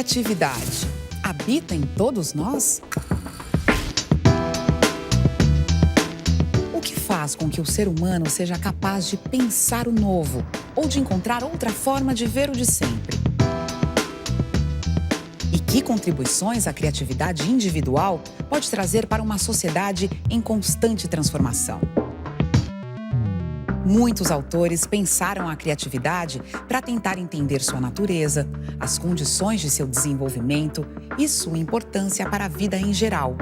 criatividade habita em todos nós? O que faz com que o ser humano seja capaz de pensar o novo ou de encontrar outra forma de ver o de sempre? E que contribuições a criatividade individual pode trazer para uma sociedade em constante transformação? Muitos autores pensaram a criatividade para tentar entender sua natureza, as condições de seu desenvolvimento e sua importância para a vida em geral.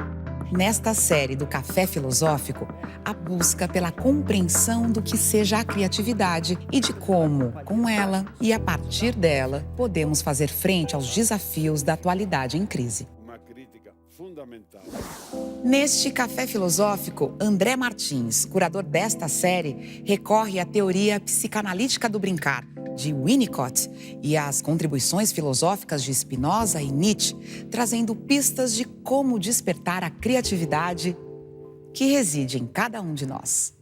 Nesta série do Café Filosófico, a busca pela compreensão do que seja a criatividade e de como, com ela e a partir dela, podemos fazer frente aos desafios da atualidade em crise. Uma crítica fundamental. Neste Café Filosófico, André Martins, curador desta série, recorre à teoria psicanalítica do brincar, de Winnicott, e às contribuições filosóficas de Spinoza e Nietzsche, trazendo pistas de como despertar a criatividade que reside em cada um de nós.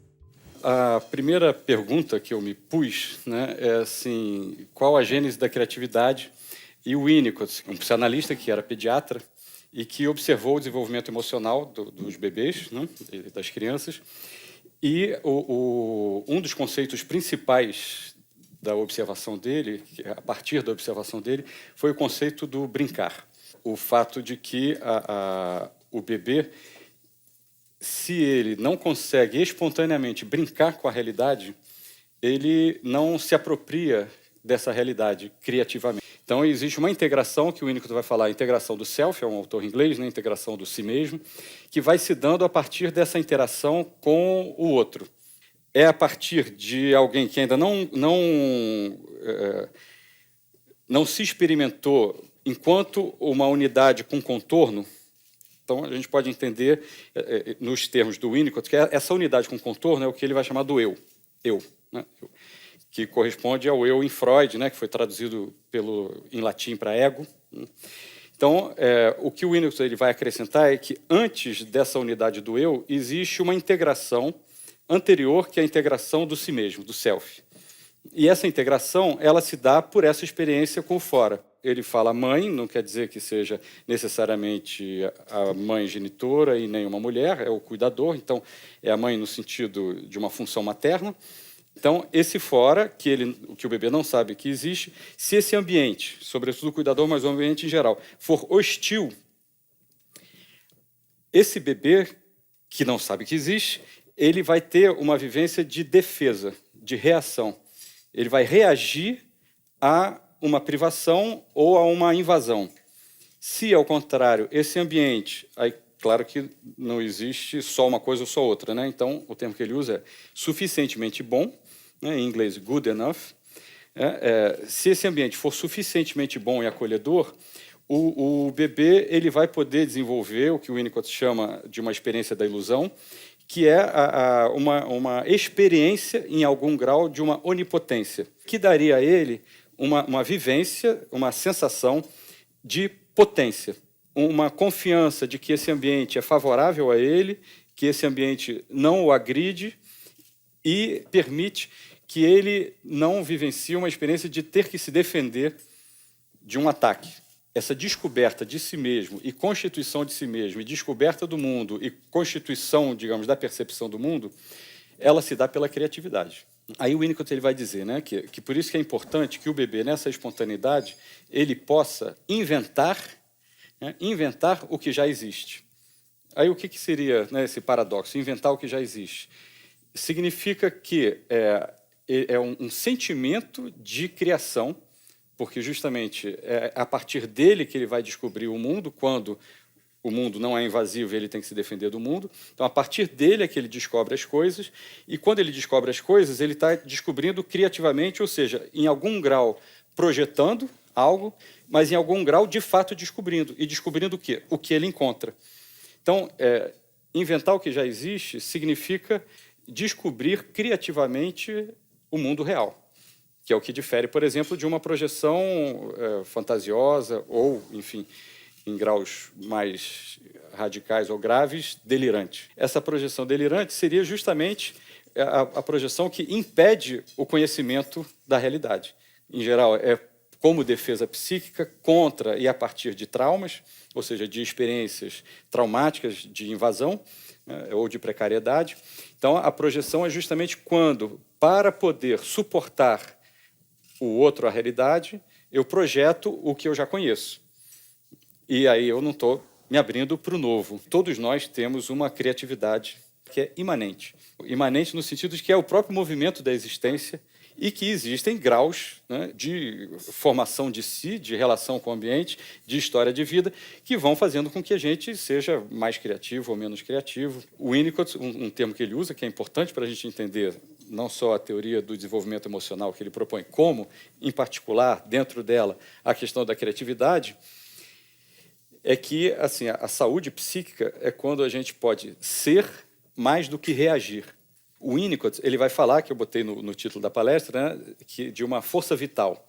A primeira pergunta que eu me pus, é assim, qual a gênese da criatividade? E o Winnicott, um psicanalista que era pediatra, e que observou o desenvolvimento emocional dos bebês, e das crianças. E um dos conceitos principais da observação dele, a partir da observação dele, foi o conceito do brincar. O fato de que o bebê, se ele não consegue espontaneamente brincar com a realidade, ele não se apropria dessa realidade criativamente. Então, existe uma integração, que o Winnicott vai falar, a integração do self, é um autor inglês, a integração do si mesmo, que vai se dando a partir dessa interação com o outro. É a partir de alguém que ainda não se experimentou enquanto uma unidade com contorno. Então, a gente pode entender, nos termos do Winnicott, que essa unidade com contorno é o que ele vai chamar do eu. Que corresponde ao eu em Freud, que foi traduzido em latim para ego. Então, o que o Winnicott ele vai acrescentar é que, antes dessa unidade do eu, existe uma integração anterior, que é a integração do si mesmo, do self. E essa integração ela se dá por essa experiência com o fora. Ele fala mãe, não quer dizer que seja necessariamente a mãe genitora e nem uma mulher, é o cuidador, então é a mãe no sentido de uma função materna. Então, esse fora, que o bebê não sabe que existe, se esse ambiente, sobretudo o cuidador, mas o ambiente em geral, for hostil, esse bebê, que não sabe que existe, ele vai ter uma vivência de defesa, de reação. Ele vai reagir a uma privação ou a uma invasão. Se, ao contrário, esse ambiente... Aí, claro que não existe só uma coisa ou só outra, Então, o termo que ele usa é suficientemente bom, em inglês, good enough. Se esse ambiente for suficientemente bom e acolhedor, o bebê ele vai poder desenvolver o que o Winnicott chama de uma experiência da ilusão, que é uma experiência, em algum grau, de uma onipotência, que daria a ele uma vivência, uma sensação de potência, uma confiança de que esse ambiente é favorável a ele, que esse ambiente não o agride e permite que ele não vivencie uma experiência de ter que se defender de um ataque. Essa descoberta de si mesmo e constituição de si mesmo, e descoberta do mundo e constituição, digamos, da percepção do mundo, ela se dá pela criatividade. Aí o Winnicott ele vai dizer que por isso que é importante que o bebê, nessa espontaneidade, ele possa inventar o que já existe. Aí o que seria esse paradoxo? Inventar o que já existe. Significa que é um sentimento de criação, porque justamente é a partir dele que ele vai descobrir o mundo, quando o mundo não é invasivo e ele tem que se defender do mundo. Então, a partir dele é que ele descobre as coisas, e quando ele descobre as coisas, ele está descobrindo criativamente, ou seja, em algum grau projetando algo, mas em algum grau, de fato, descobrindo. E descobrindo o quê? O que ele encontra. Então, inventar o que já existe significa descobrir criativamente o mundo real, que é o que difere, por exemplo, de uma projeção fantasiosa ou, enfim, em graus mais radicais ou graves, delirante. Essa projeção delirante seria justamente a projeção que impede o conhecimento da realidade. Em geral, é como defesa psíquica contra e a partir de traumas, ou seja, de experiências traumáticas de invasão, né, ou de precariedade. Então, a projeção é justamente quando, para poder suportar o outro, a realidade, eu projeto o que eu já conheço. E aí eu não estou me abrindo para o novo. Todos nós temos uma criatividade que é imanente. Imanente no sentido de que é o próprio movimento da existência e que existem graus, né, de formação de si, de relação com o ambiente, de história de vida, que vão fazendo com que a gente seja mais criativo ou menos criativo. O Winnicott, um termo que ele usa, que é importante para a gente entender não só a teoria do desenvolvimento emocional que ele propõe, como, em particular, dentro dela, a questão da criatividade, é que assim, a saúde psíquica é quando a gente pode ser mais do que reagir. O Winnicott, ele vai falar, que eu botei no título da palestra, né, de uma força vital.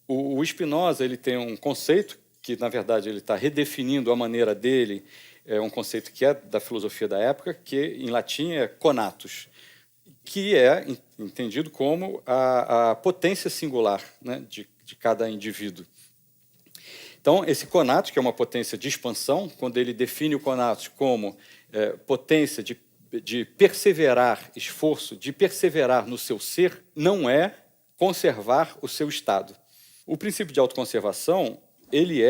O Spinoza, ele tem um conceito que, na verdade, ele está redefinindo a maneira dele, é um conceito que é da filosofia da época, que em latim é conatus, que é entendido como a potência singular, né, de cada indivíduo. Então, esse conatus, que é uma potência de expansão, quando ele define o conatus como potência de perseverar, esforço, de perseverar no seu ser, não é conservar o seu estado. O princípio de autoconservação, ele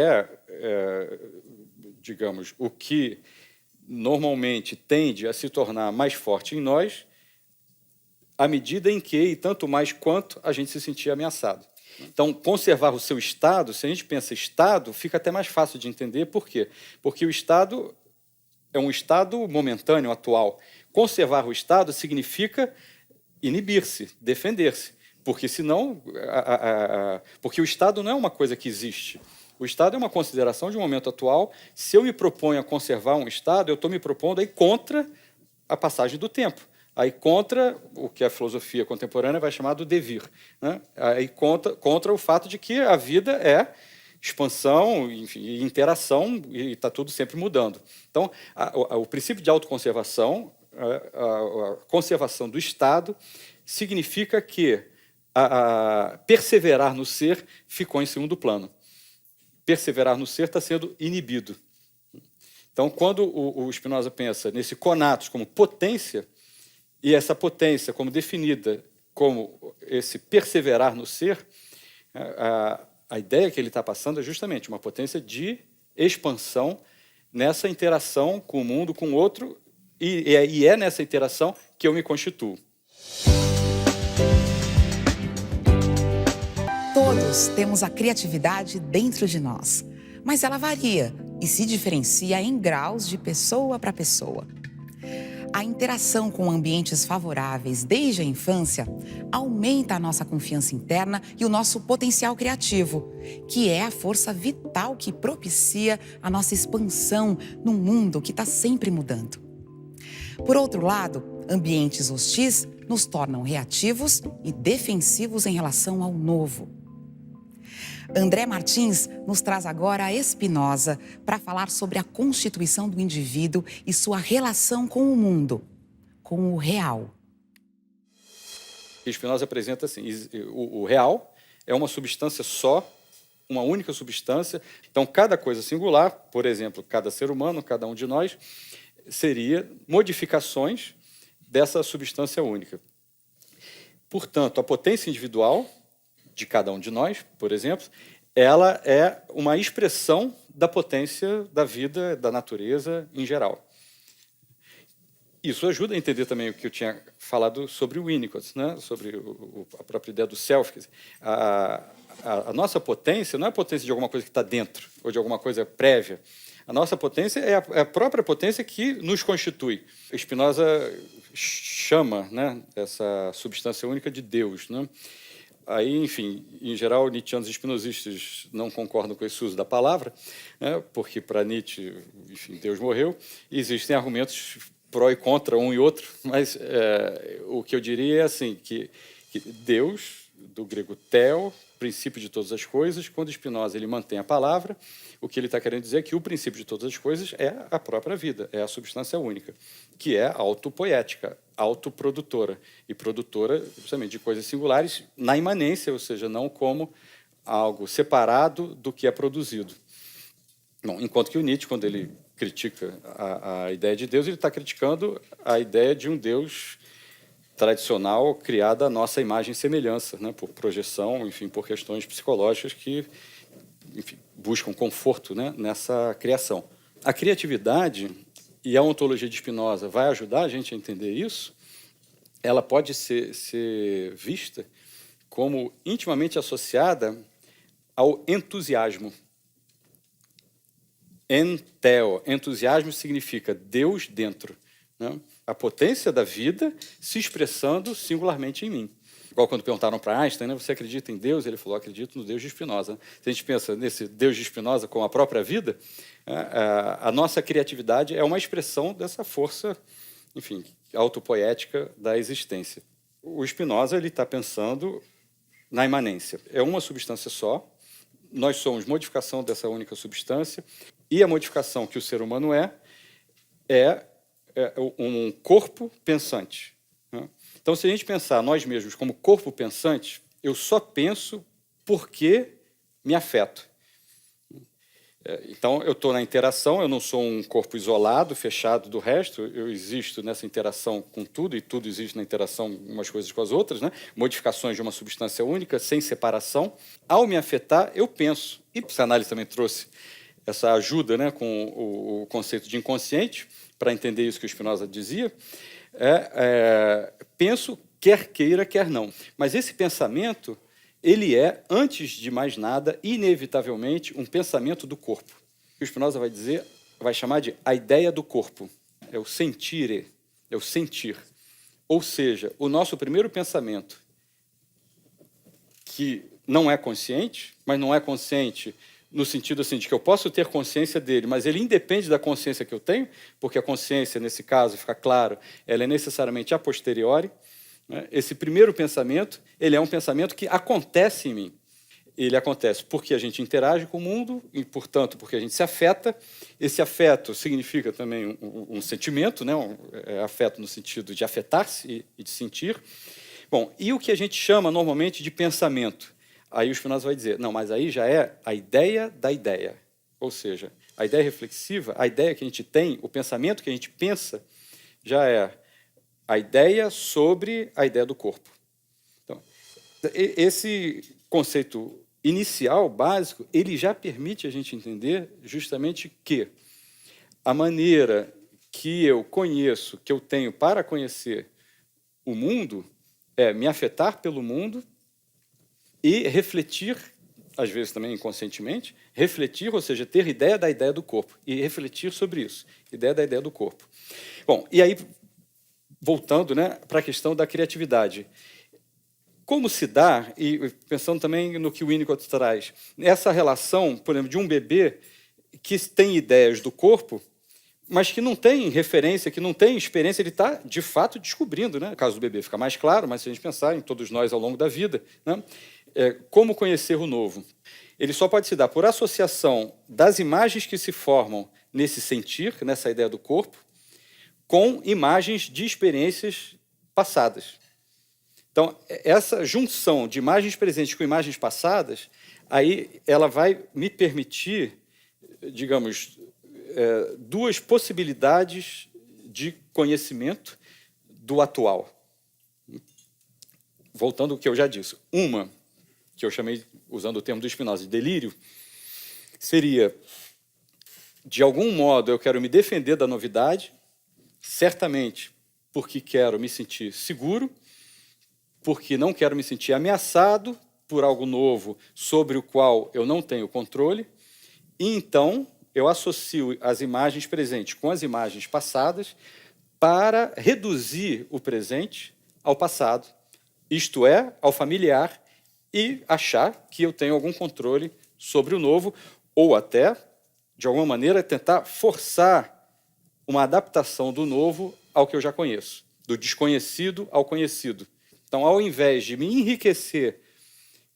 digamos, o que normalmente tende a se tornar mais forte em nós, à medida em que, e tanto mais quanto, a gente se sentir ameaçado. Então, conservar o seu estado, se a gente pensa estado, fica até mais fácil de entender. Por quê? Porque o estado é um estado momentâneo, atual. Conservar o estado significa inibir-se, defender-se, porque senão, porque o estado não é uma coisa que existe. O estado é uma consideração de um momento atual. Se eu me proponho a conservar um estado, eu estou me propondo aí contra a passagem do tempo. Aí contra o que a filosofia contemporânea vai chamar do devir, né? Aí contra o fato de que a vida é expansão, enfim, interação, e está tudo sempre mudando. Então, o princípio de autoconservação, a conservação do estado, significa que perseverar no ser ficou em segundo plano. Perseverar no ser está sendo inibido. Então, quando o Spinoza pensa nesse conatus como potência, e essa potência como definida como esse perseverar no ser, a ideia que ele está passando é justamente uma potência de expansão nessa interação com o mundo, com o outro, e é nessa interação que eu me constituo. Todos temos a criatividade dentro de nós, mas ela varia e se diferencia em graus de pessoa para pessoa. A interação com ambientes favoráveis desde a infância aumenta a nossa confiança interna e o nosso potencial criativo, que é a força vital que propicia a nossa expansão num mundo que está sempre mudando. Por outro lado, ambientes hostis nos tornam reativos e defensivos em relação ao novo. André Martins nos traz agora a Spinoza para falar sobre a constituição do indivíduo e sua relação com o mundo, com o real. Spinoza apresenta assim, o real é uma substância só, uma única substância. Então, cada coisa singular, por exemplo, cada ser humano, cada um de nós, seria modificações dessa substância única. Portanto, a potência individual de cada um de nós, por exemplo, ela é uma expressão da potência da vida, da natureza em geral. Isso ajuda a entender também o que eu tinha falado sobre o Winnicott, né? Sobre a própria ideia do self. A nossa potência não é a potência de alguma coisa que está dentro, ou de alguma coisa prévia. A nossa potência é a própria potência que nos constitui. Spinoza chama, né, essa substância única de Deus, né? Aí, enfim, em geral, nietzschianos e espinosistas não concordam com esse uso da palavra, né, porque, para Nietzsche, enfim, Deus morreu. E existem argumentos pró e contra um e outro, mas o que eu diria é assim, que Deus, do grego theo, princípio de todas as coisas, quando Spinoza ele mantém a palavra, o que ele está querendo dizer é que o princípio de todas as coisas é a própria vida, é a substância única, que é autopoética, autoprodutora, e produtora justamente de coisas singulares na imanência, ou seja, não como algo separado do que é produzido. Bom, enquanto que o Nietzsche, quando ele critica a ideia de Deus, ele está criticando a ideia de um Deus tradicional criado à nossa imagem e semelhança, né, por projeção, enfim, por questões psicológicas que, enfim, buscam conforto, né, nessa criação. A criatividade e a ontologia de Spinoza vai ajudar a gente a entender isso. Ela pode ser vista como intimamente associada ao entusiasmo. Enteo. Entusiasmo significa Deus dentro, né? A potência da vida se expressando singularmente em mim. Igual quando perguntaram para Einstein, né, você acredita em Deus? Ele falou, acredito no Deus de Spinoza. Se a gente pensa nesse Deus de Spinoza como a própria vida, a nossa criatividade é uma expressão dessa força, enfim, autopoética da existência. O Spinoza está pensando na imanência. É uma substância só, nós somos modificação dessa única substância, e a modificação que o ser humano é um corpo pensante, né? Então, se a gente pensar nós mesmos como corpo pensante, eu só penso porque me afeto. Então, eu estou na interação, eu não sou um corpo isolado, fechado do resto, eu existo nessa interação com tudo, e tudo existe na interação umas coisas com as outras, né? Modificações de uma substância única, sem separação. Ao me afetar, eu penso. E a psicanálise também trouxe essa ajuda, né, com o conceito de inconsciente, para entender isso que o Spinoza dizia. Penso, quer queira, quer não. Mas esse pensamento, ele é, antes de mais nada, inevitavelmente, um pensamento do corpo. O Spinoza vai dizer, vai chamar de a ideia do corpo. É o sentire, é o sentir. Ou seja, o nosso primeiro pensamento, que não é consciente, mas não é consciente no sentido assim, de que eu posso ter consciência dele, mas ele independe da consciência que eu tenho, porque a consciência, nesse caso, fica claro, ela é necessariamente a posteriori. Esse primeiro pensamento, ele é um pensamento que acontece em mim. Ele acontece porque a gente interage com o mundo e, portanto, porque a gente se afeta. Esse afeto significa também um sentimento, né? Afeto no sentido de afetar-se e de sentir. Bom, e o que a gente chama normalmente de pensamento? Aí o Spinoza vai dizer, não, mas aí já é a ideia da ideia. Ou seja, a ideia reflexiva, a ideia que a gente tem, o pensamento que a gente pensa, já é a ideia sobre a ideia do corpo. Então, esse conceito inicial, básico, ele já permite a gente entender justamente que a maneira que eu conheço, que eu tenho para conhecer o mundo, é me afetar pelo mundo e refletir, às vezes também inconscientemente, refletir, ou seja, ter ideia da ideia do corpo e refletir sobre isso, ideia da ideia do corpo. Bom, e aí, voltando, né, para a questão da criatividade. Como se dá, e pensando também no que o Winnicott traz, essa relação, por exemplo, de um bebê que tem ideias do corpo, mas que não tem referência, que não tem experiência, ele está, de fato, descobrindo, né? No caso do bebê fica mais claro, mas se a gente pensar em todos nós ao longo da vida, né? Como conhecer o novo? Ele só pode se dar por associação das imagens que se formam nesse sentir, nessa ideia do corpo, com imagens de experiências passadas. Então, essa junção de imagens presentes com imagens passadas, aí ela vai me permitir, digamos, duas possibilidades de conhecimento do atual. Voltando ao que eu já disse. Uma, que eu chamei, usando o termo do Spinoza, de delírio, seria, de algum modo, eu quero me defender da novidade, certamente porque quero me sentir seguro, porque não quero me sentir ameaçado por algo novo sobre o qual eu não tenho controle, e então eu associo as imagens presentes com as imagens passadas para reduzir o presente ao passado, isto é, ao familiar, e achar que eu tenho algum controle sobre o novo, ou até, de alguma maneira, tentar forçar uma adaptação do novo ao que eu já conheço, do desconhecido ao conhecido. Então, ao invés de me enriquecer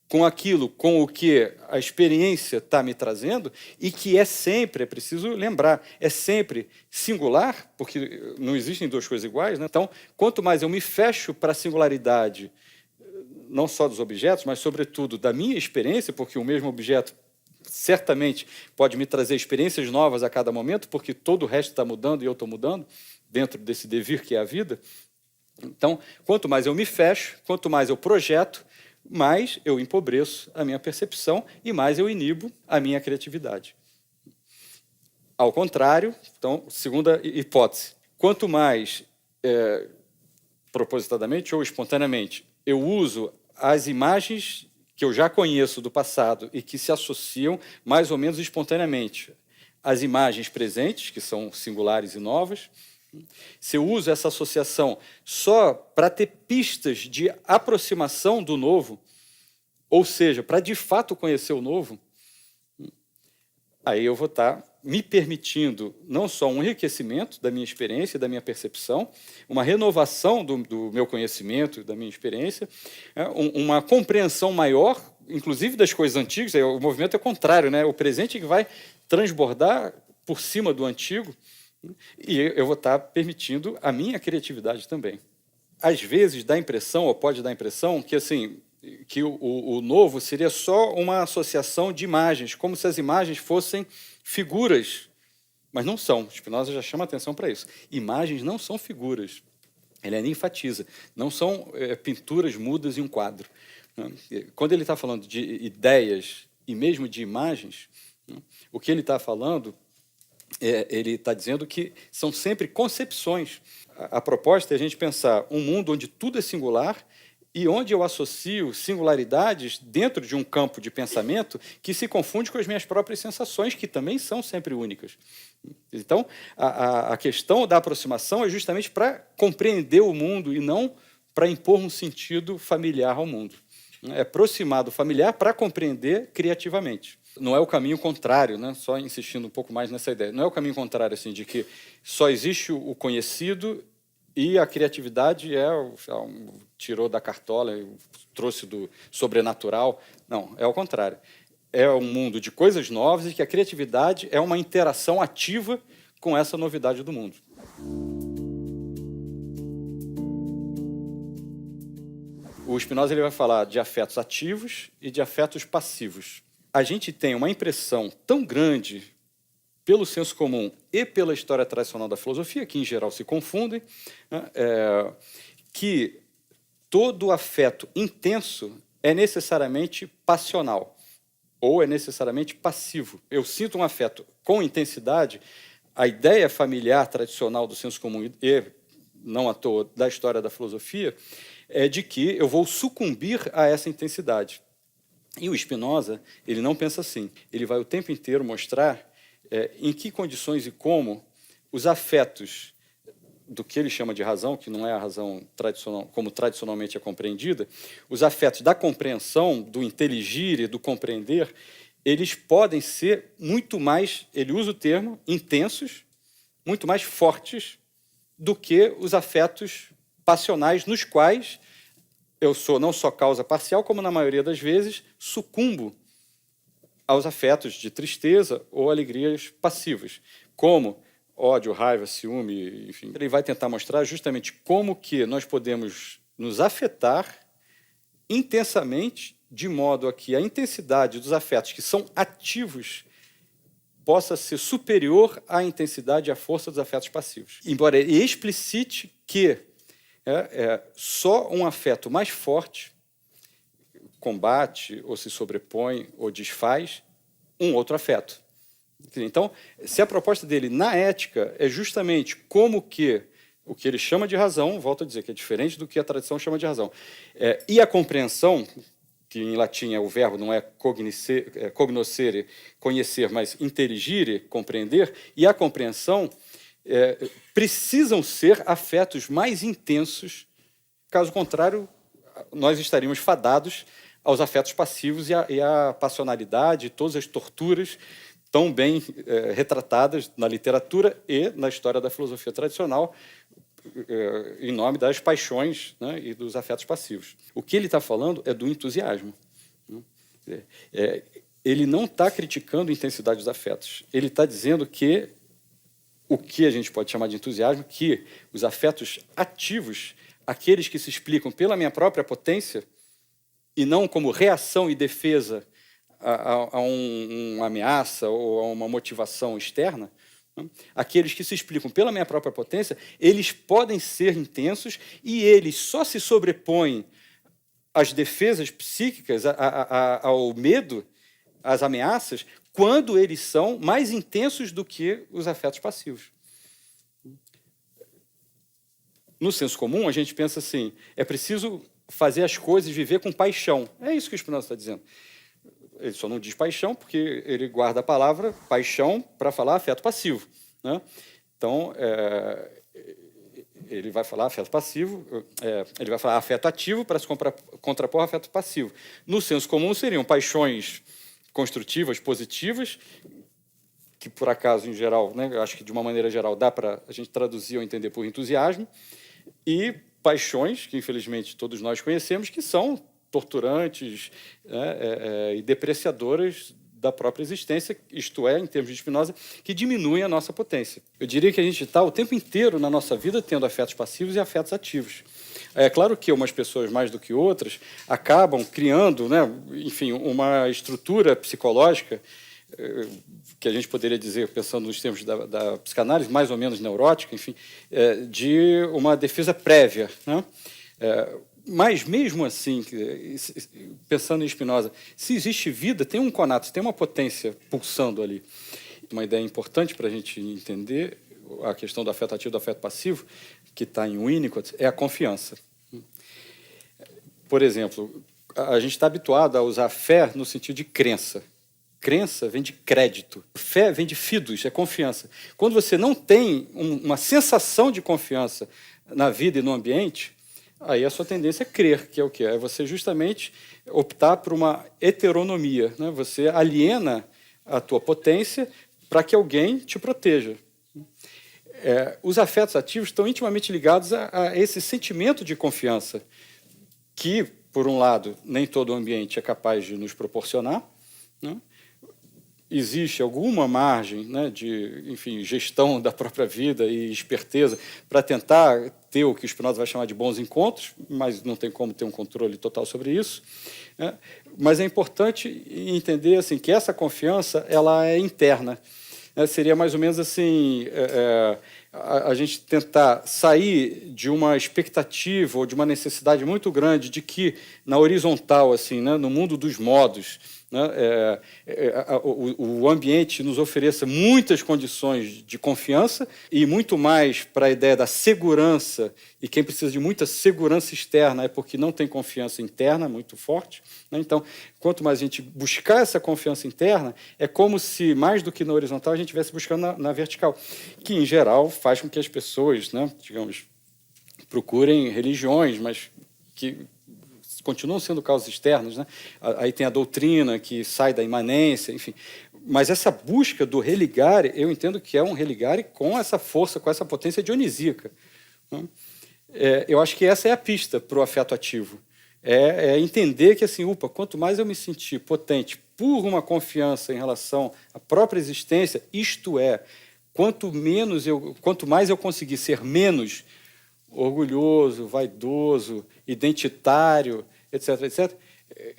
com aquilo com o que a experiência está me trazendo, e que é sempre, é preciso lembrar, é sempre singular, porque não existem duas coisas iguais, né? Então, quanto mais eu me fecho para a singularidade não só dos objetos, mas, sobretudo, da minha experiência, porque o mesmo objeto certamente pode me trazer experiências novas a cada momento, porque todo o resto está mudando e eu estou mudando, dentro desse devir que é a vida. Então, quanto mais eu me fecho, quanto mais eu projeto, mais eu empobreço a minha percepção e mais eu inibo a minha criatividade. Ao contrário, então, segunda hipótese, quanto mais propositadamente ou espontaneamente eu uso as imagens que eu já conheço do passado e que se associam mais ou menos espontaneamente às imagens presentes, que são singulares e novas, se eu uso essa associação só para ter pistas de aproximação do novo, ou seja, para de fato conhecer o novo, aí eu vou estar me permitindo não só um enriquecimento da minha experiência, da minha percepção, uma renovação do meu conhecimento, da minha experiência, uma compreensão maior, inclusive das coisas antigas. O movimento é o contrário, né? O presente que vai transbordar por cima do antigo, e eu vou estar permitindo a minha criatividade também. Às vezes dá a impressão, ou pode dar a impressão, que assim, que o novo seria só uma associação de imagens, como se as imagens fossem figuras, mas não são. Spinoza já chama atenção para isso. Imagens não são figuras. Ele ainda enfatiza. Não são pinturas mudas em um quadro. Quando ele está falando de ideias e mesmo de imagens, o que ele está falando, ele está dizendo que são sempre concepções. A proposta é a gente pensar um mundo onde tudo é singular e onde eu associo singularidades dentro de um campo de pensamento que se confunde com as minhas próprias sensações, que também são sempre únicas. Então, a questão da aproximação é justamente para compreender o mundo e não para impor um sentido familiar ao mundo. É aproximar do familiar para compreender criativamente. Não é o caminho contrário, né? Só insistindo um pouco mais nessa ideia. Não é o caminho contrário assim, de que só existe o conhecido e a criatividade tirou da cartola, trouxe do sobrenatural. Não, é o contrário. É um mundo de coisas novas e que a criatividade é uma interação ativa com essa novidade do mundo. O Spinoza ele vai falar de afetos ativos e de afetos passivos. A gente tem uma impressão tão grande pelo senso comum e pela história tradicional da filosofia, que em geral se confundem, né, que todo afeto intenso é necessariamente passional ou é necessariamente passivo. Eu sinto um afeto com intensidade, a ideia familiar tradicional do senso comum e, não à toa, da história da filosofia, é de que eu vou sucumbir a essa intensidade. E o Spinoza, ele não pensa assim. Ele vai o tempo inteiro mostrar em que condições e como os afetos do que ele chama de razão, que não é a razão tradicional, como tradicionalmente é compreendida, os afetos da compreensão, do inteligir e do compreender, eles podem ser muito mais, ele usa o termo, intensos, muito mais fortes do que os afetos passionais, nos quais eu sou não só causa parcial, como na maioria das vezes sucumbo aos afetos de tristeza ou alegrias passivas, como ódio, raiva, ciúme, enfim. Ele vai tentar mostrar justamente como que nós podemos nos afetar intensamente, de modo a que a intensidade dos afetos que são ativos possa ser superior à intensidade e à força dos afetos passivos. Embora ele explicite que só um afeto mais forte combate, ou se sobrepõe, ou desfaz um outro afeto. Então, se a proposta dele na ética é justamente como que o que ele chama de razão, volto a dizer que é diferente do que a tradição chama de razão, e a compreensão, que em latim o verbo não é cognoscere, conhecer, mas inteligire, compreender, e a compreensão precisam ser afetos mais intensos, caso contrário, nós estaríamos fadados aos afetos passivos e à passionalidade, todas as torturas tão bem retratadas na literatura e na história da filosofia tradicional, em nome das paixões, né, e dos afetos passivos. O que ele está falando é do entusiasmo. Ele não está criticando a intensidade dos afetos. Ele está dizendo que o que a gente pode chamar de entusiasmo, que os afetos ativos, aqueles que se explicam pela minha própria potência, e não como reação e defesa a uma ameaça ou a uma motivação externa, né? Aqueles que se explicam pela minha própria potência, eles podem ser intensos e eles só se sobrepõem às defesas psíquicas, ao medo, às ameaças, quando eles são mais intensos do que os afetos passivos. No senso comum, a gente pensa assim, é preciso fazer as coisas, viver com paixão. É isso que o Spinoza está dizendo. Ele só não diz paixão porque ele guarda a palavra paixão para falar afeto passivo, né? Então, ele vai falar afeto passivo, ele vai falar afeto ativo para se contrapor ao afeto passivo. No senso comum, seriam paixões construtivas, positivas, que, por acaso, em geral, né, acho que de uma maneira geral dá para a gente traduzir ou entender por entusiasmo, e paixões, que infelizmente todos nós conhecemos, que são torturantes, né, e depreciadoras da própria existência, isto é, em termos de Spinoza, que diminuem a nossa potência. Eu diria que a gente está o tempo inteiro na nossa vida tendo afetos passivos e afetos ativos. É claro que umas pessoas mais do que outras acabam criando, né, enfim, uma estrutura psicológica que a gente poderia dizer, pensando nos termos da psicanálise, mais ou menos neurótica, enfim, de uma defesa prévia, né? Mas, mesmo assim, pensando em Spinoza, se existe vida, tem um conato, tem uma potência pulsando ali. Uma ideia importante para a gente entender a questão do afeto ativo e do afeto passivo, que está em Winnicott, é a confiança. Por exemplo, a gente está habituado a usar fé no sentido de crença. Crença vem de crédito. Fé vem de fidos, é confiança. Quando você não tem uma sensação de confiança na vida e no ambiente, aí a sua tendência é crer, que é o quê? É você justamente optar por uma heteronomia, né? Você aliena a tua potência para que alguém te proteja. Os afetos ativos estão intimamente ligados a esse sentimento de confiança que, por um lado, nem todo o ambiente é capaz de nos proporcionar, né? Existe alguma margem, né, de, enfim, gestão da própria vida e esperteza para tentar ter o que o Spinoza vai chamar de bons encontros, mas não tem como ter um controle total sobre isso, né? Mas é importante entender assim, que essa confiança ela é interna, né? Seria mais ou menos assim, a gente tentar sair de uma expectativa ou de uma necessidade muito grande de que, na horizontal, assim, né, no mundo dos modos, né, o ambiente nos ofereça muitas condições de confiança e muito mais para a ideia da segurança, e quem precisa de muita segurança externa é porque não tem confiança interna muito forte, né? Então, quanto mais a gente buscar essa confiança interna, é como se, mais do que na horizontal, a gente estivesse buscando na vertical, que, em geral, faz com que as pessoas, né, digamos, procurem religiões, mas que continuam sendo causas externas, né? Aí tem a doutrina que sai da imanência, enfim. Mas essa busca do religare, eu entendo que é um religare com essa força, com essa potência dionisíaca, né? Eu acho que essa é a pista para o afeto ativo. É entender que, assim, quanto mais eu me sentir potente por uma confiança em relação à própria existência, isto é, quanto mais eu conseguir ser menos orgulhoso, vaidoso, identitário, etc., etc.,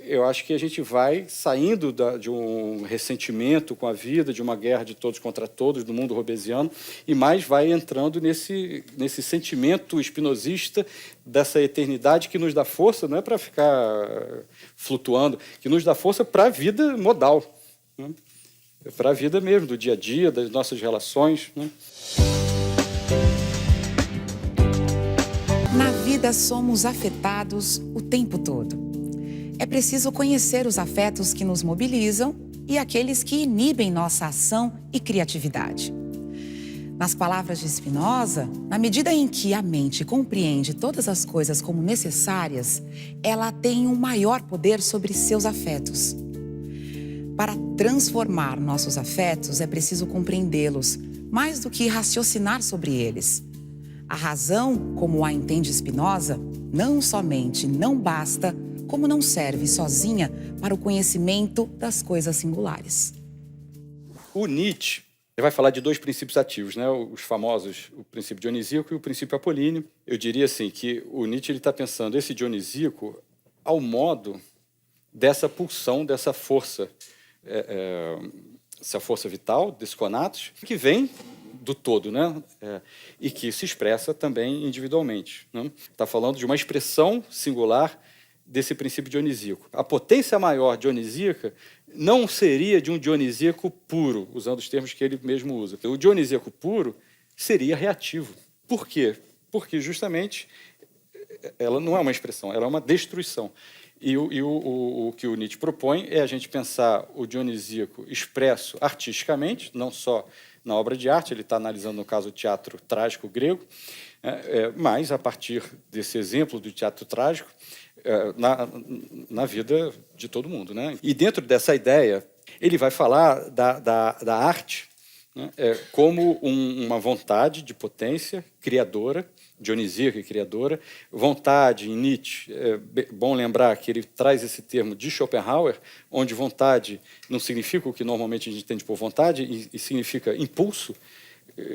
eu acho que a gente vai saindo de um ressentimento com a vida, de uma guerra de todos contra todos, do mundo robesiano, e mais vai entrando nesse sentimento espinosista dessa eternidade que nos dá força, não é para ficar flutuando, que nos dá força para a vida modal, né? Para a vida mesmo, do dia a dia, das nossas relações, né? Na vida somos afetados o tempo todo. É preciso conhecer os afetos que nos mobilizam e aqueles que inibem nossa ação e criatividade. Nas palavras de Spinoza, na medida em que a mente compreende todas as coisas como necessárias, ela tem um maior poder sobre seus afetos. Para transformar nossos afetos, é preciso compreendê-los, mais do que raciocinar sobre eles. A razão, como a entende Spinoza, não somente não basta, como não serve sozinha para o conhecimento das coisas singulares. O Nietzsche vai falar de dois princípios ativos, né? Os famosos, o princípio dionisíaco e o princípio apolíneo. Eu diria assim que o Nietzsche está pensando esse dionisíaco ao modo dessa pulsão, dessa força, essa força vital, desse conatos, que vem do todo, né? E que se expressa também individualmente. Está falando de uma expressão singular desse princípio dionisíaco. A potência maior dionisíaca não seria de um dionisíaco puro, usando os termos que ele mesmo usa. O dionisíaco puro seria reativo. Por quê? Porque justamente ela não é uma expressão, ela é uma destruição. E o que o Nietzsche propõe é a gente pensar o dionisíaco expresso artisticamente, não só na obra de arte, ele está analisando, no caso, o teatro trágico grego, mas, a partir desse exemplo do teatro trágico, na vida de todo mundo, né? E dentro dessa ideia, ele vai falar da arte, né, como uma vontade de potência criadora, dionisíaca e criadora, vontade em Nietzsche, é bom lembrar que ele traz esse termo de Schopenhauer, onde vontade não significa o que normalmente a gente entende por vontade, e significa impulso,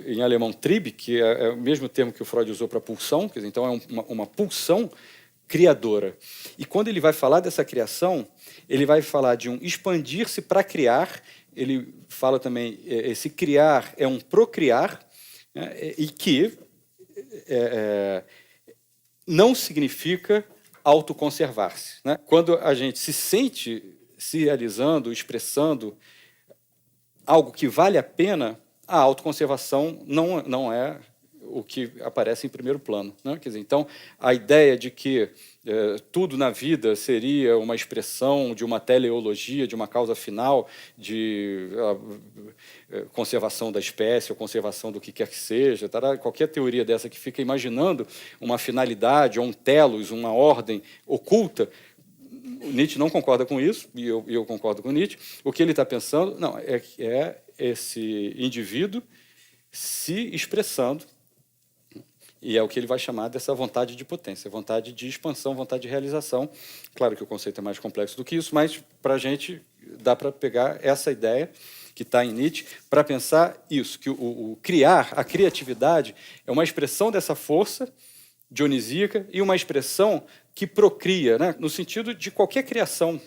em alemão Trieb, que é o mesmo termo que o Freud usou para pulsão, quer dizer, então é uma pulsão criadora. E quando ele vai falar dessa criação, ele vai falar de um expandir-se para criar, ele fala também, esse criar é um procriar, né, e que não significa autoconservar-se, né? Quando a gente se sente se realizando, expressando algo que vale a pena, a autoconservação não é o que aparece em primeiro plano, né? Quer dizer, então, a ideia de que tudo na vida seria uma expressão de uma teleologia, de uma causa final, de conservação da espécie ou conservação do que quer que seja, qualquer teoria dessa que fica imaginando uma finalidade ou um telos, uma ordem oculta, o Nietzsche não concorda com isso, e eu concordo com Nietzsche. O que ele está pensando não, é esse indivíduo se expressando, e é o que ele vai chamar dessa vontade de potência, vontade de expansão, vontade de realização. Claro que o conceito é mais complexo do que isso, mas, para a gente, dá para pegar essa ideia que está em Nietzsche para pensar isso, que o criar, a criatividade, é uma expressão dessa força dionisíaca e uma expressão que procria, né, no sentido de qualquer criação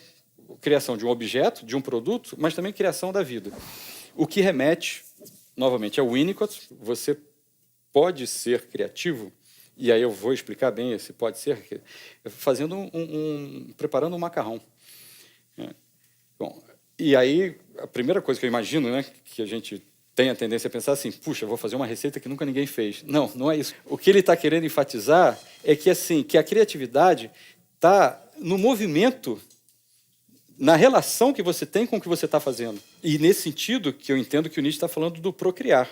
de um objeto, de um produto, mas também criação da vida. O que remete, novamente, ao Winnicott. Você pode ser criativo, e aí eu vou explicar bem esse pode ser, fazendo preparando um macarrão. Bom, e aí a primeira coisa que eu imagino, né, que a gente tem a tendência a pensar assim, puxa, vou fazer uma receita que nunca ninguém fez. Não, não é isso. O que ele está querendo enfatizar é que, assim, que a criatividade está no movimento, na relação que você tem com o que você está fazendo. E nesse sentido que eu entendo que o Nietzsche está falando do procriar,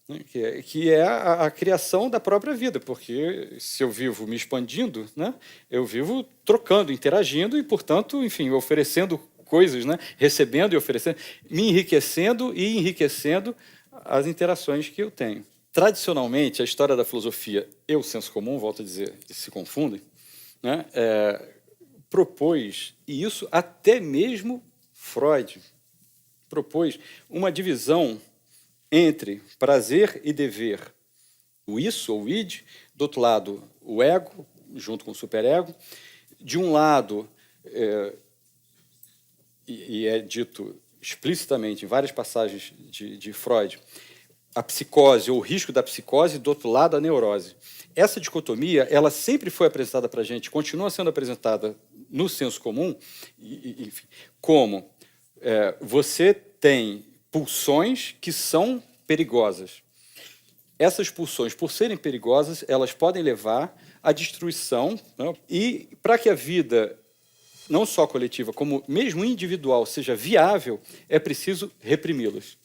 né, que é a criação da própria vida, porque se eu vivo me expandindo, né, eu vivo trocando, interagindo e, portanto, enfim, oferecendo coisas, né, recebendo e oferecendo, me enriquecendo e enriquecendo as interações que eu tenho. Tradicionalmente, a história da filosofia e o senso comum, volto a dizer, se confundem, né, propôs, e isso até mesmo Freud propôs, uma divisão entre prazer e dever. O isso, ou id, do outro lado, o ego, junto com o superego. De um lado, e é dito explicitamente em várias passagens de Freud, a psicose ou o risco da psicose, do outro lado, a neurose. Essa dicotomia, ela sempre foi apresentada para a gente, continua sendo apresentada no senso comum, enfim, como você tem pulsões que são perigosas. Essas pulsões, por serem perigosas, elas podem levar à destruição, né? E para que a vida, não só coletiva, como mesmo individual, seja viável, é preciso reprimi-las.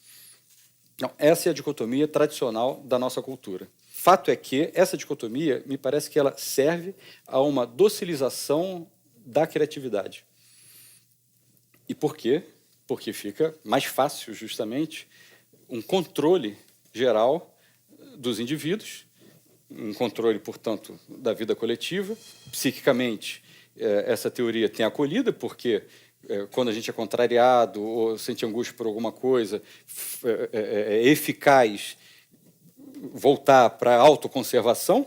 Não, essa é a dicotomia tradicional da nossa cultura. Fato é que essa dicotomia, me parece que ela serve a uma docilização da criatividade. E por quê? Porque fica mais fácil, justamente, um controle geral dos indivíduos, um controle, portanto, da vida coletiva. Psiquicamente, essa teoria tem acolhida, porque quando a gente é contrariado ou sente angústia por alguma coisa, é eficaz voltar para a autoconservação,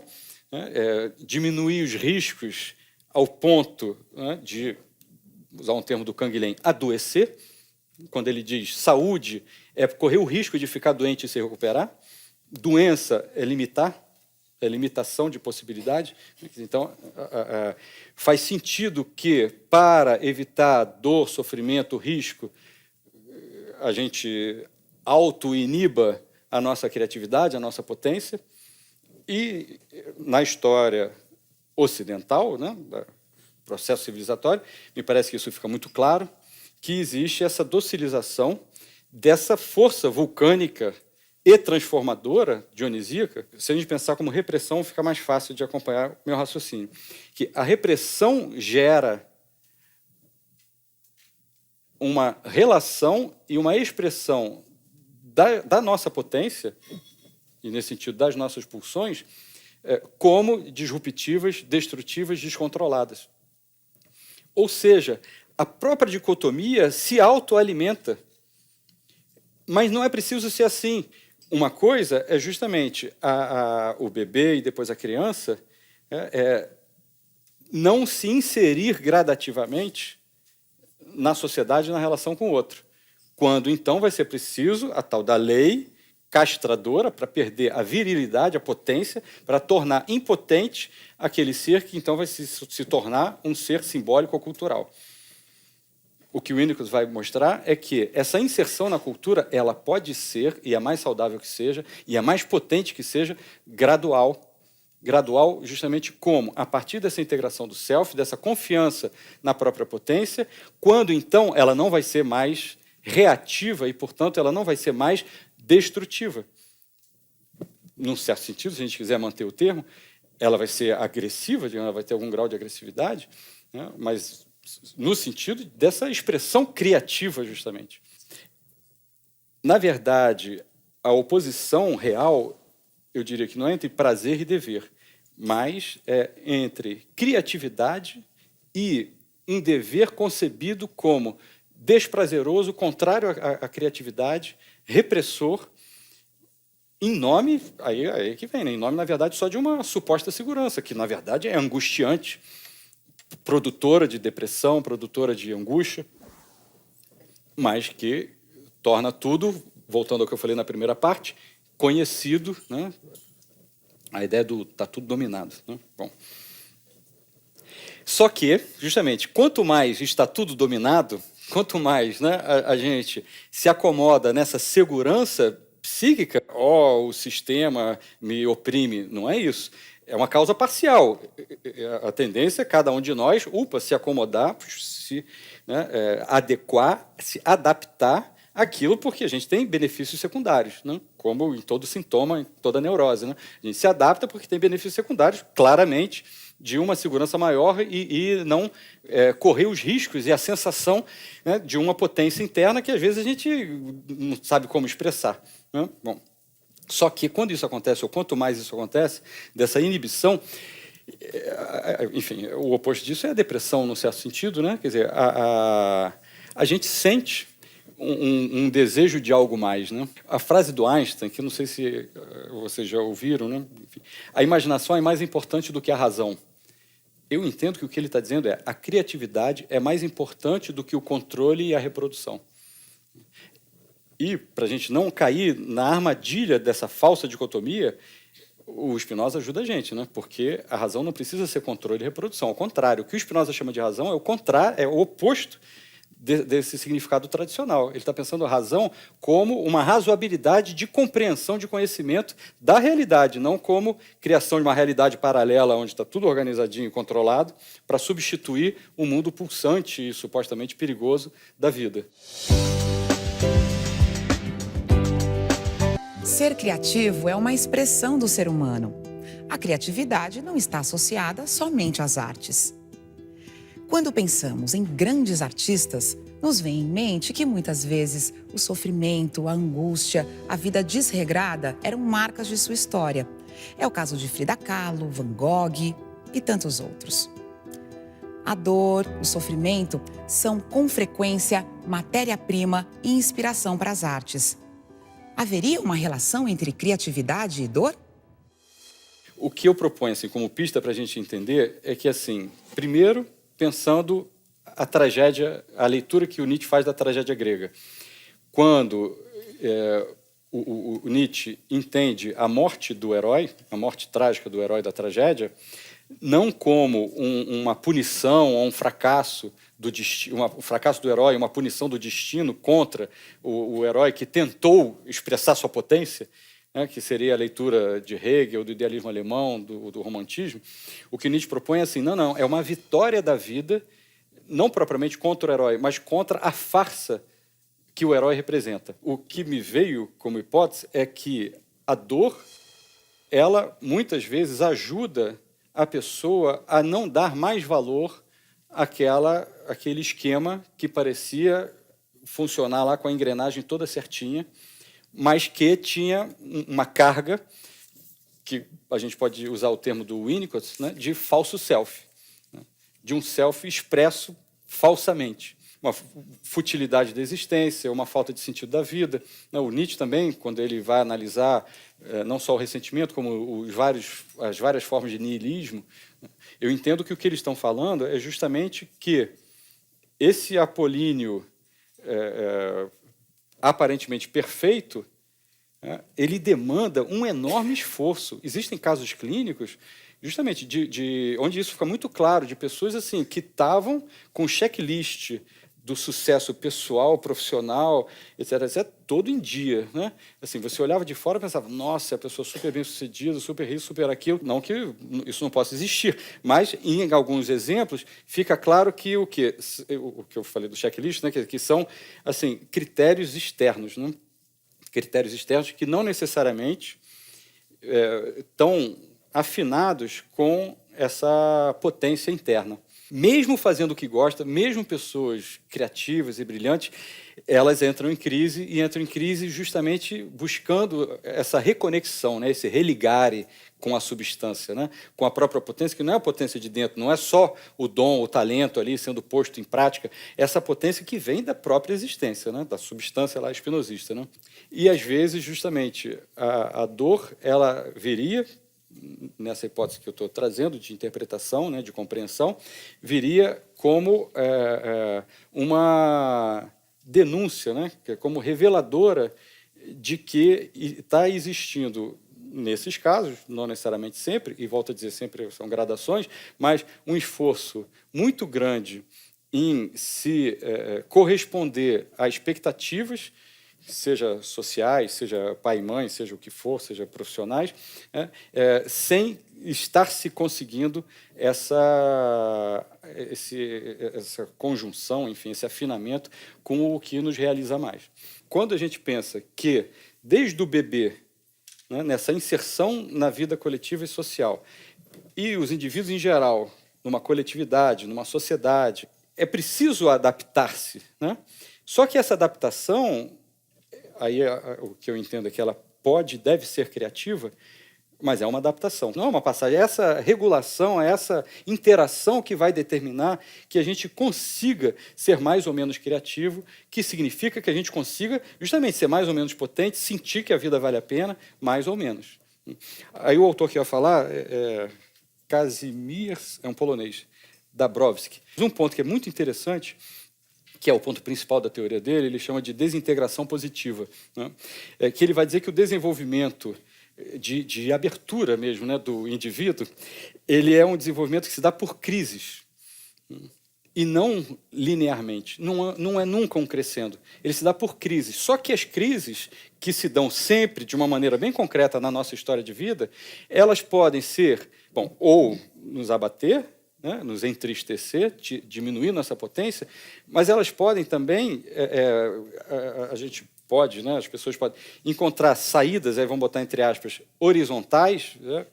né, diminuir os riscos ao ponto, né, de usar um termo do Canguilhem, adoecer, quando ele diz saúde é correr o risco de ficar doente e se recuperar, doença é limitar, é limitação de possibilidade. Então, faz sentido que, para evitar dor, sofrimento, risco, a gente auto-iniba a nossa criatividade, a nossa potência. E, na história ocidental, né, do processo civilizatório, me parece que isso fica muito claro, que existe essa docilização dessa força vulcânica e transformadora, dionisíaca. Se a gente pensar como repressão, fica mais fácil de acompanhar o meu raciocínio. Que a repressão gera uma relação e uma expressão da nossa potência, e nesse sentido das nossas pulsões, como disruptivas, destrutivas, descontroladas. Ou seja, a própria dicotomia se autoalimenta. Mas não é preciso ser assim. Uma coisa é justamente o bebê e depois a criança não se inserir gradativamente na sociedade na relação com o outro. Quando, então, vai ser preciso a tal da lei castradora para perder a virilidade, a potência, para tornar impotente aquele ser que, então, vai se tornar um ser simbólico ou cultural. O que o Winnicott vai mostrar é que essa inserção na cultura ela pode ser, e é mais saudável que seja, e é mais potente que seja, gradual. Gradual justamente como? A partir dessa integração do self, dessa confiança na própria potência, quando, então, ela não vai ser mais reativa e, portanto, ela não vai ser mais destrutiva. Num certo sentido, se a gente quiser manter o termo, ela vai ser agressiva, digamos, ela vai ter algum grau de agressividade, né? Mas no sentido dessa expressão criativa, justamente. Na verdade, a oposição real, eu diria que não é entre prazer e dever, mas é entre criatividade e um dever concebido como desprazeroso, contrário à criatividade, repressor, em nome, aí que vem, né? Em nome, na verdade, só de uma suposta segurança, que, na verdade, é angustiante, produtora de depressão, produtora de angústia, mas que torna tudo, voltando ao que eu falei na primeira parte, conhecido, né? A ideia do está tudo dominado, né? Bom. Só que, justamente, quanto mais está tudo dominado, quanto mais, né, a gente se acomoda nessa segurança psíquica, o sistema me oprime, não é isso. É uma causa parcial. A tendência é cada um de nós, se acomodar, se adequar, se adaptar àquilo, porque a gente tem benefícios secundários, né? Como em todo sintoma, em toda neurose. Né? A gente se adapta porque tem benefícios secundários, claramente, de uma segurança maior e não correr os riscos e a sensação, né, de uma potência interna que, às vezes, a gente não sabe como expressar. Né? Bom, só que, quando isso acontece, ou quanto mais isso acontece, dessa inibição, enfim, o oposto disso é a depressão, no certo sentido, né? Quer dizer, a gente sente um desejo de algo mais, né? A frase do Einstein, que não sei se vocês já ouviram, né? Enfim, a imaginação é mais importante do que a razão. Eu entendo que o que ele está dizendo é a criatividade é mais importante do que o controle e a reprodução. E, para a gente não cair na armadilha dessa falsa dicotomia, o Spinoza ajuda a gente, né? Porque a razão não precisa ser controle e reprodução. Ao contrário, o que o Spinoza chama de razão é o contrário, é o oposto desse significado tradicional. Ele está pensando a razão como uma razoabilidade de compreensão, de conhecimento da realidade, não como criação de uma realidade paralela onde está tudo organizadinho e controlado para substituir o mundo pulsante e supostamente perigoso da vida. Ser criativo é uma expressão do ser humano. A criatividade não está associada somente às artes. Quando pensamos em grandes artistas, nos vem em mente que muitas vezes o sofrimento, a angústia, a vida desregrada eram marcas de sua história. É o caso de Frida Kahlo, Van Gogh e tantos outros. A dor, o sofrimento são, com frequência, matéria-prima e inspiração para as artes. Haveria uma relação entre criatividade e dor? O que eu proponho, assim, como pista para a gente entender é que, assim, primeiro, pensando a tragédia, a leitura que o Nietzsche faz da tragédia grega. Quando o Nietzsche entende a morte do herói, a morte trágica do herói da tragédia, não como uma punição ou um fracasso do destino, o fracasso do herói, uma punição do destino contra o herói que tentou expressar sua potência, né, que seria a leitura de Hegel, do idealismo alemão, do romantismo. O que Nietzsche propõe é assim, não, é uma vitória da vida, não propriamente contra o herói, mas contra a farsa que o herói representa. O que me veio como hipótese é que a dor, ela muitas vezes ajuda a pessoa a não dar mais valor àquele esquema que parecia funcionar lá com a engrenagem toda certinha, mas que tinha uma carga, que a gente pode usar o termo do Winnicott, né, de falso self, né, de um self expresso falsamente. Uma futilidade da existência, uma falta de sentido da vida. O Nietzsche também, quando ele vai analisar não só o ressentimento, como as várias formas de niilismo, eu entendo que o que eles estão falando é justamente que esse apolíneo aparentemente perfeito, ele demanda um enorme esforço. Existem casos clínicos justamente onde isso fica muito claro, de pessoas assim que estavam com checklist do sucesso pessoal, profissional, etc., todo em dia, né? Assim, você olhava de fora e pensava, nossa, a pessoa super bem-sucedida, super isso, super aquilo. Não que isso não possa existir, mas, em alguns exemplos, fica claro que o que eu falei do checklist, né, que são assim, critérios externos, né? Critérios externos que não necessariamente estão afinados com essa potência interna. Mesmo fazendo o que gosta, mesmo pessoas criativas e brilhantes, elas entram em crise, e entram em crise justamente buscando essa reconexão, né, esse religare com a substância, né, com a própria potência, que não é a potência de dentro, não é só o dom, o talento ali sendo posto em prática, essa potência que vem da própria existência, né, da substância lá espinosista, né? E, às vezes, justamente, a dor, ela viria, nessa hipótese que eu estou trazendo, de interpretação, né, de compreensão, viria como uma denúncia, né, como reveladora de que está existindo, nesses casos, não necessariamente sempre, e volto a dizer, sempre são gradações, mas um esforço muito grande em se corresponder a expectativas, seja sociais, seja pai e mãe, seja o que for, seja profissionais, sem estar se conseguindo essa conjunção, enfim, esse afinamento com o que nos realiza mais. Quando a gente pensa que, desde o bebê, né, nessa inserção na vida coletiva e social, e os indivíduos em geral, numa coletividade, numa sociedade, é preciso adaptar-se, né? Só que essa adaptação, aí o que eu entendo é que ela pode e deve ser criativa, mas é uma adaptação, não é uma passagem. É essa regulação, é essa interação que vai determinar que a gente consiga ser mais ou menos criativo, que significa que a gente consiga justamente ser mais ou menos potente, sentir que a vida vale a pena, mais ou menos. Aí o autor que ia falar Kazimierz, é um polonês, Dabrowski. Um ponto que é muito interessante, que é o ponto principal da teoria dele, ele chama de desintegração positiva, né? Que ele vai dizer que o desenvolvimento de abertura mesmo, né, do indivíduo, ele é um desenvolvimento que se dá por crises, e não linearmente, não é nunca um crescendo, ele se dá por crises. Só que as crises, que se dão sempre de uma maneira bem concreta na nossa história de vida, elas podem ser, bom, ou nos abater, né, nos entristecer, diminuir nossa potência, mas elas podem também, a gente pode, né, as pessoas podem encontrar saídas, aí vamos botar entre aspas, horizontais, né,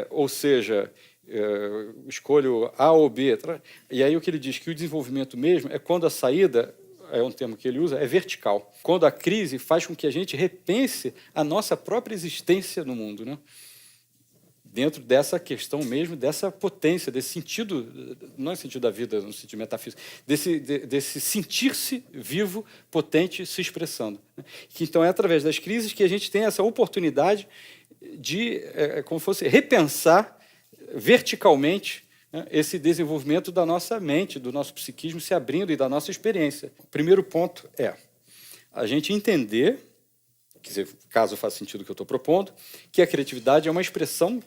ou seja, escolho A ou B, e aí o que ele diz que o desenvolvimento mesmo é quando a saída, é um termo que ele usa, é vertical, quando a crise faz com que a gente repense a nossa própria existência no mundo, né? Dentro dessa questão mesmo, dessa potência, desse sentido, não é sentido da vida, no sentido metafísico, desse sentir-se vivo, potente, se expressando. Que, então, é através das crises que a gente tem essa oportunidade de, como fosse, repensar verticalmente né, esse desenvolvimento da nossa mente, do nosso psiquismo se abrindo e da nossa experiência. O primeiro ponto é a gente entender, quer dizer, caso faça sentido o que eu estou propondo, que a criatividade é uma expressão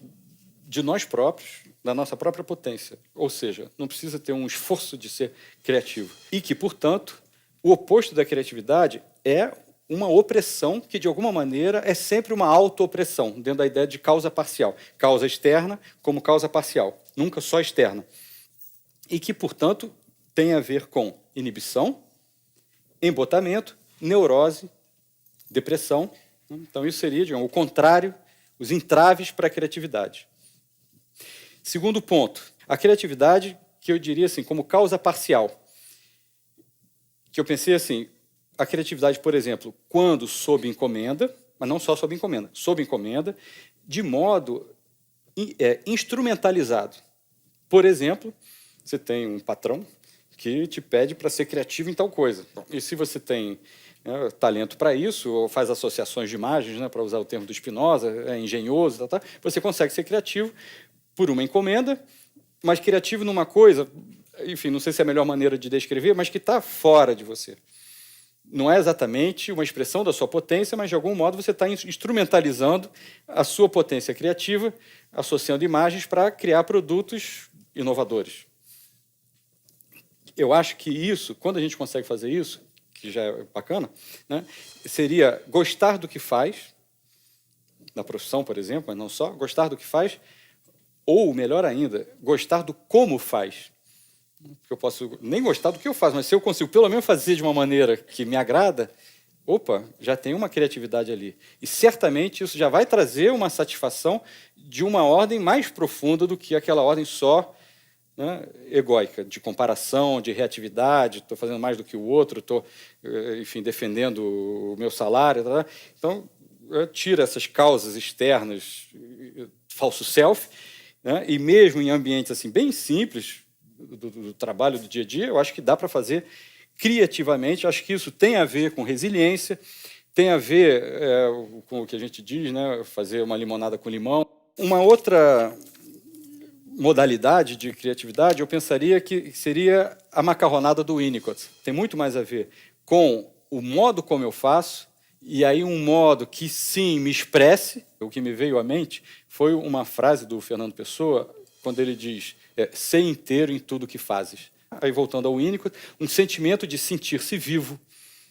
de nós próprios, da nossa própria potência. Ou seja, não precisa ter um esforço de ser criativo. E que, portanto, o oposto da criatividade é uma opressão que, de alguma maneira, é sempre uma auto-opressão, dentro da ideia de causa parcial. Causa externa como causa parcial, nunca só externa. E que, portanto, tem a ver com inibição, embotamento, neurose, depressão. Então, isso seria, digamos, o contrário, os entraves para a criatividade. Segundo ponto, a criatividade, que eu diria assim, como causa parcial. Que eu pensei assim, a criatividade, por exemplo, quando sob encomenda, mas não só sob encomenda, de modo instrumentalizado. Por exemplo, você tem um patrão que te pede para ser criativo em tal coisa. E se você tem talento para isso, ou faz associações de imagens, né, para usar o termo do Spinoza, é engenhoso, você consegue ser criativo por uma encomenda, mas criativo numa coisa, enfim, não sei se é a melhor maneira de descrever, mas que está fora de você. Não é exatamente uma expressão da sua potência, mas, de algum modo, você está instrumentalizando a sua potência criativa, associando imagens para criar produtos inovadores. Eu acho que isso, quando a gente consegue fazer isso, que já é bacana, né, seria gostar do que faz, na profissão, por exemplo, mas não só, gostar do que faz, ou, melhor ainda, gostar do como faz. Porque eu posso nem gostar do que eu faço, mas se eu consigo pelo menos fazer de uma maneira que me agrada, opa, já tem uma criatividade ali. E certamente isso já vai trazer uma satisfação de uma ordem mais profunda do que aquela ordem só, né, egóica, de comparação, de reatividade, estou fazendo mais do que o outro, estou, enfim, defendendo o meu salário. Tá? Então, tira essas causas externas, falso self, né, e mesmo em ambientes assim, bem simples, do trabalho do dia a dia, eu acho que dá para fazer criativamente. Acho que isso tem a ver com resiliência, tem a ver com o que a gente diz, né, fazer uma limonada com limão. Uma outra modalidade de criatividade, eu pensaria que seria a macarronada do Winnicott. Tem muito mais a ver com o modo como eu faço, e aí um modo que, sim, me expresse. O que me veio à mente foi uma frase do Fernando Pessoa, quando ele diz: ser inteiro em tudo que fazes. Aí, voltando ao Winnicott, um sentimento de sentir-se vivo,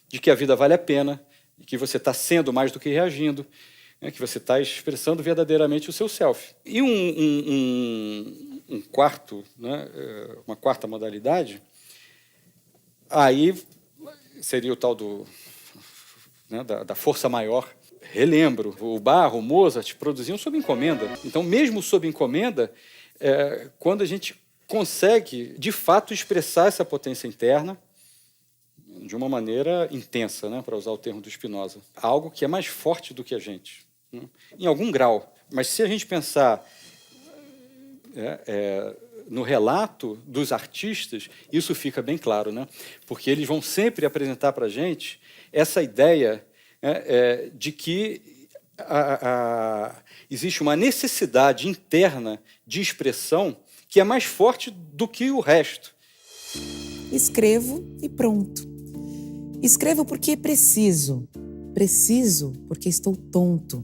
de que a vida vale a pena, de que você está sendo mais do que reagindo, né, que você está expressando verdadeiramente o seu self. E uma quarta modalidade, aí seria o tal da força maior. Relembro, o Bach, o Mozart produziam sob encomenda. Então, mesmo sob encomenda, quando a gente consegue, de fato, expressar essa potência interna de uma maneira intensa, né, para usar o termo do Spinoza. Algo que é mais forte do que a gente, né, em algum grau. Mas se a gente pensar no relato dos artistas, isso fica bem claro, né, porque eles vão sempre apresentar para a gente essa ideia de que existe uma necessidade interna de expressão que é mais forte do que o resto. Escrevo e pronto. Escrevo porque preciso. Preciso porque estou tonto.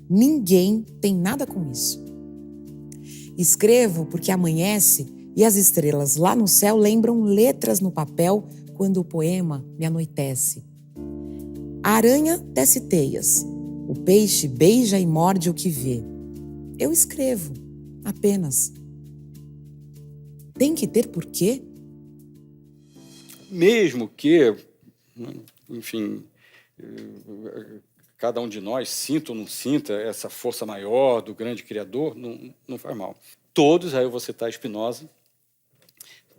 Ninguém tem nada com isso. Escrevo porque amanhece e as estrelas lá no céu lembram letras no papel quando o poema me anoitece. A aranha tece teias. O peixe beija e morde o que vê. Eu escrevo, apenas. Tem que ter porquê? Mesmo que, enfim, cada um de nós sinta ou não sinta essa força maior do grande Criador, não faz mal. Todos, aí eu vou citar Spinoza,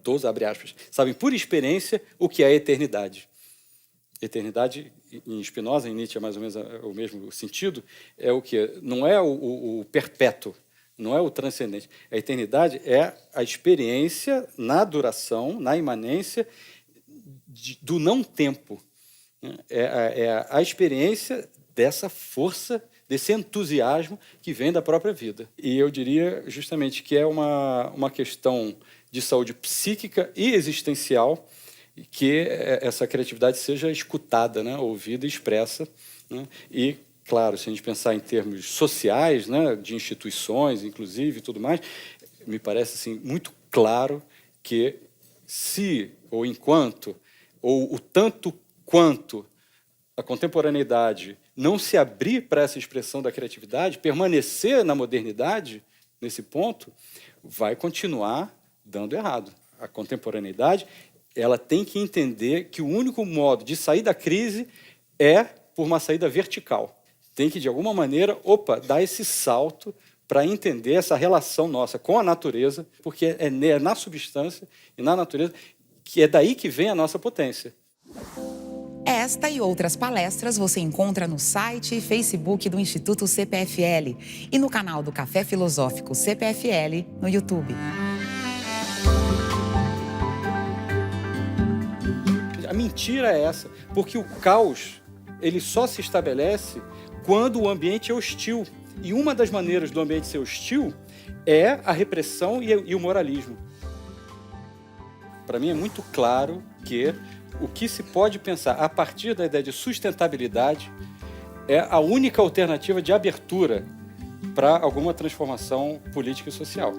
todos, abre aspas, sabem por experiência o que é a eternidade. Eternidade, em Spinoza, em Nietzsche é mais ou menos o mesmo sentido, é o quê? Não é o perpétuo, não é o transcendente. A eternidade é a experiência na duração, na imanência do não-tempo. É a experiência dessa força, desse entusiasmo que vem da própria vida. E eu diria justamente que é uma questão de saúde psíquica e existencial que essa criatividade seja escutada, né, ouvida e expressa, né? E, claro, se a gente pensar em termos sociais, né, de instituições, inclusive, e tudo mais, me parece assim, muito claro que se, ou enquanto, ou o tanto quanto a contemporaneidade não se abrir para essa expressão da criatividade, permanecer na modernidade, nesse ponto, vai continuar dando errado. A contemporaneidade, ela tem que entender que o único modo de sair da crise é por uma saída vertical. Tem que, de alguma maneira, dar esse salto para entender essa relação nossa com a natureza, porque é na substância e na natureza que é daí que vem a nossa potência. Esta e outras palestras você encontra no site e Facebook do Instituto CPFL e no canal do Café Filosófico CPFL no YouTube. A mentira é essa, porque o caos ele só se estabelece quando o ambiente é hostil. E uma das maneiras do ambiente ser hostil é a repressão e o moralismo. Para mim é muito claro que o que se pode pensar a partir da ideia de sustentabilidade é a única alternativa de abertura para alguma transformação política e social.